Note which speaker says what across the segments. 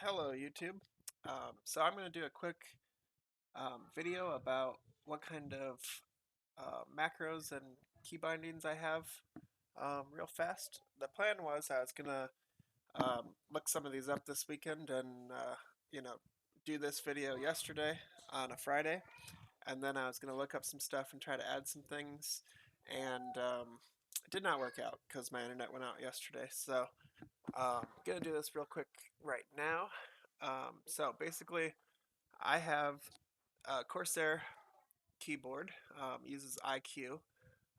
Speaker 1: Hello YouTube. So I'm going to do a quick video about what kind of macros and key bindings I have real fast. The plan was I was going to look some of these up this weekend and you know do this video yesterday on a Friday, and then I was going to look up some stuff and try to add some things, and it did not work out because my internet went out yesterday. So gonna do this real quick right now. So basically, I have a Corsair keyboard, uses IQ,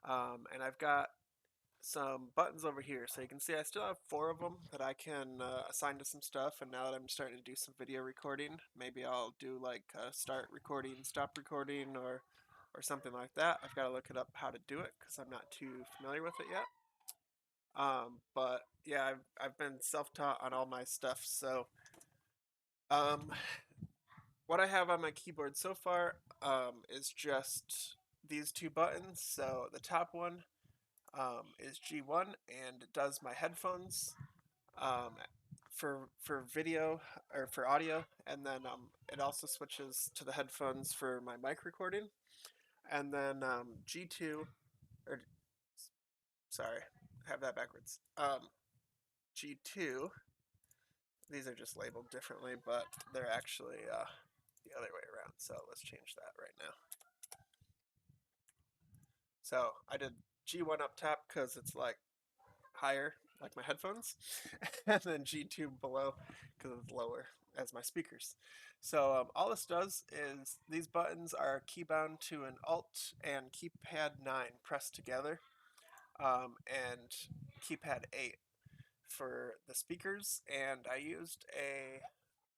Speaker 1: and I've got some buttons over here. So you can see I still have four of them that I can assign to some stuff. And now that I'm starting to do some video recording, maybe I'll do like start recording, stop recording, or something like that. I've got to look it up how to do it because I'm not too familiar with it yet. But yeah, I've been self-taught on all my stuff. So um, what I have on my keyboard so far is just these two buttons. So the top one is G1 and it does my headphones um, for video or for audio, and then it also switches to the headphones for my mic recording. And then G2 or sorry, I have that backwards. G2. These are just labeled differently, but they're actually the other way around. So let's change that right now. So I did G1 up top because it's like higher, like my headphones, and then G2 below because it's lower as my speakers. So all this does is these buttons are keybound to an Alt and keypad 9 pressed together, and keypad 8 for the speakers. And I used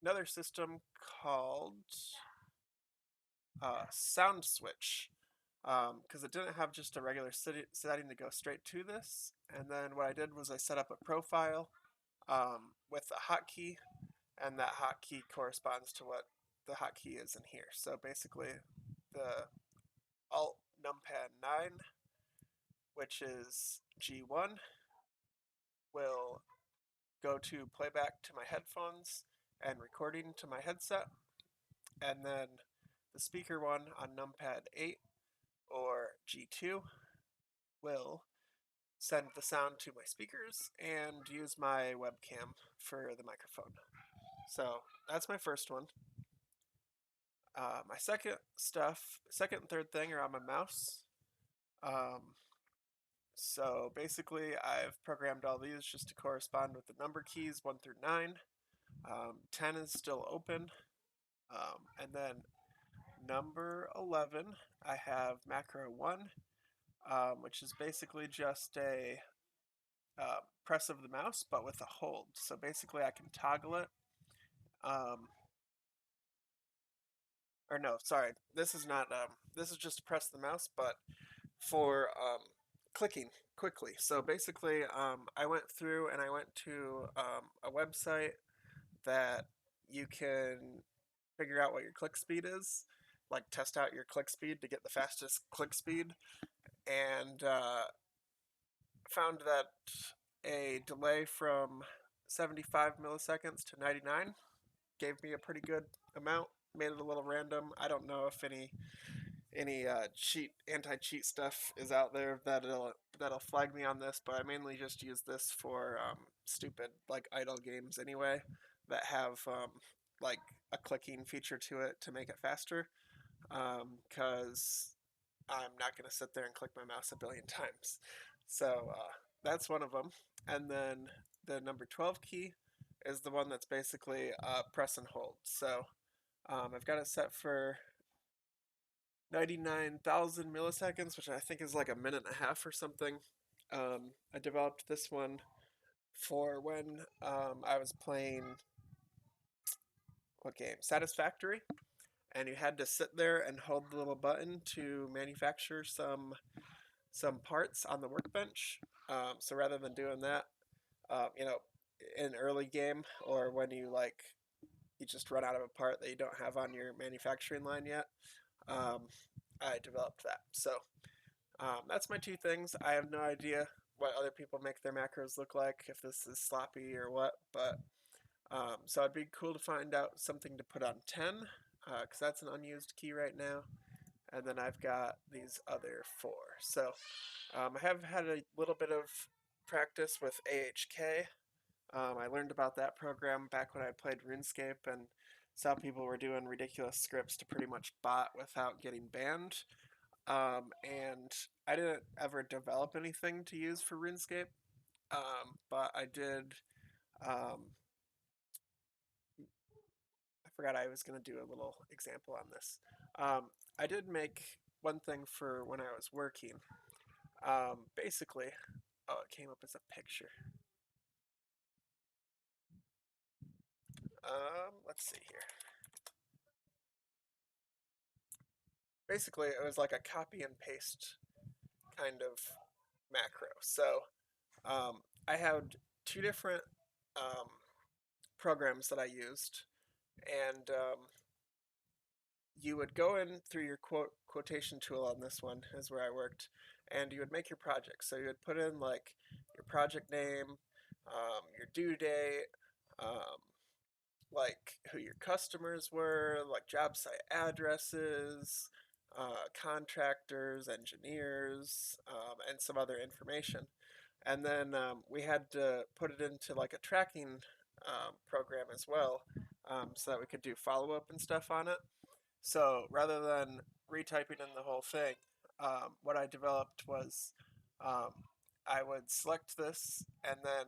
Speaker 1: another system called Sound Switch because it didn't have just a regular setting to go straight to this. And then what I did was I set up a profile with a hotkey, and that hotkey corresponds to what the hotkey is in here. So basically, the Alt numpad 9, which is G1, will go to playback to my headphones and recording to my headset, and then the speaker one on numpad 8 or G2 will send the sound to my speakers and use my webcam for the microphone. So that's my first one. My second and third thing are on my mouse. Um, so basically, I've programmed all these just to correspond with the number keys 1 through 9. 10 is still open. And then number 11, I have macro 1, which is basically just a press of the mouse, but with a hold. So basically, I can toggle it. Or no, sorry, this is not. This is just press the mouse, but for clicking quickly. So basically, I went through and I went to a website that you can figure out what your click speed is, like test out your click speed to get the fastest click speed, and found that a delay from 75 milliseconds to 99 gave me a pretty good amount. Made it a little random. I don't know if any anti-cheat stuff is out there that'll flag me on this, but I mainly just use this for stupid like idle games anyway that have like a clicking feature to it to make it faster. Because I'm not gonna sit there and click my mouse a billion times. So that's one of them. And then the number 12 key is the one that's basically press and hold. So I've got it set for 99,000 milliseconds, which I think is like a minute and a half or something. I developed this one for when I was playing what game? Satisfactory, and you had to sit there and hold the little button to manufacture some parts on the workbench. So rather than doing that, you know, in early game or when you just run out of a part that you don't have on your manufacturing line yet, um, I developed that. So that's my two things. I have no idea what other people make their macros look like, if this is sloppy or what, but So it'd be cool to find out something to put on 10, because that's an unused key right now. And then I've got these other four. So I have had a little bit of practice with AHK. I learned about that program back when I played RuneScape and saw people were doing ridiculous scripts to pretty much bot without getting banned. And I didn't ever develop anything to use for RuneScape, but I did. I forgot I was going to do a little example on this. I did make one thing for when I was working. Basically, oh, it came up as a picture. Let's see here. Basically, it was like a copy and paste kind of macro. So I had two different um, programs that I used, and you would go in through your quotation tool on this one is where I worked, and you would make your project. So you would put in like your project name, your due date, um, like who your customers were, like job site addresses, contractors, engineers, and some other information. And then we had to put it into like a tracking program as well, so that we could do follow up and stuff on it. So rather than retyping in the whole thing, what I developed was um, I would select this, and then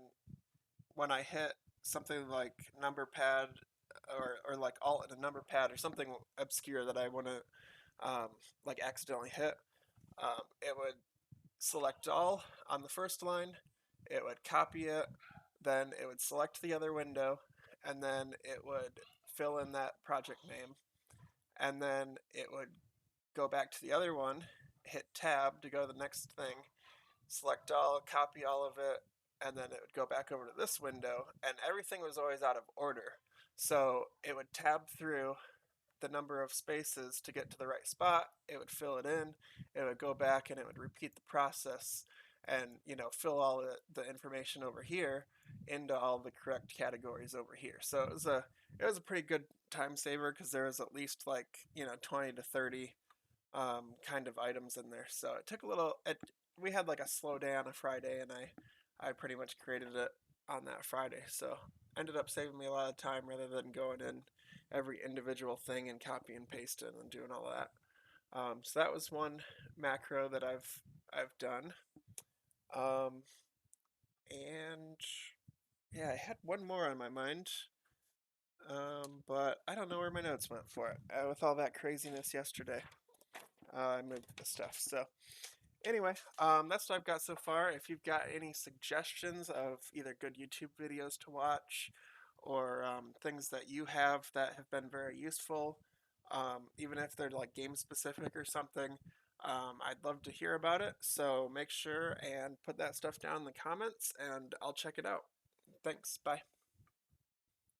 Speaker 1: when I hit something like number pad or like alt and a number pad or something obscure that I want to like accidentally hit, it would select all on the first line, it would copy it, then it would select the other window, and then it would fill in that project name, and then it would go back to the other one, hit tab to go to the next thing, select all, copy all of it, and then it would go back over to this window, and everything was always out of order. So it would tab through the number of spaces to get to the right spot, it would fill it in, it would go back and it would repeat the process and fill all the information over here into all the correct categories over here. So it was a pretty good time saver because there was at least like 20 to 30 kind of items in there. So it took a little. We had like a slow day on a Friday, and I pretty much created it on that Friday. So ended up saving me a lot of time rather than going in every individual thing and copy and pasting and doing all of that. So that was one macro that I've done. Um, and yeah, I had one more on my mind. But I don't know where my notes went for it. With all that craziness yesterday, I moved the stuff. So anyway, that's what I've got so far. If you've got any suggestions of either good YouTube videos to watch or things that you have that have been very useful, even if they're like game specific or something, I'd love to hear about it. So make sure and put that stuff down in the comments and I'll check it out. Thanks. Bye.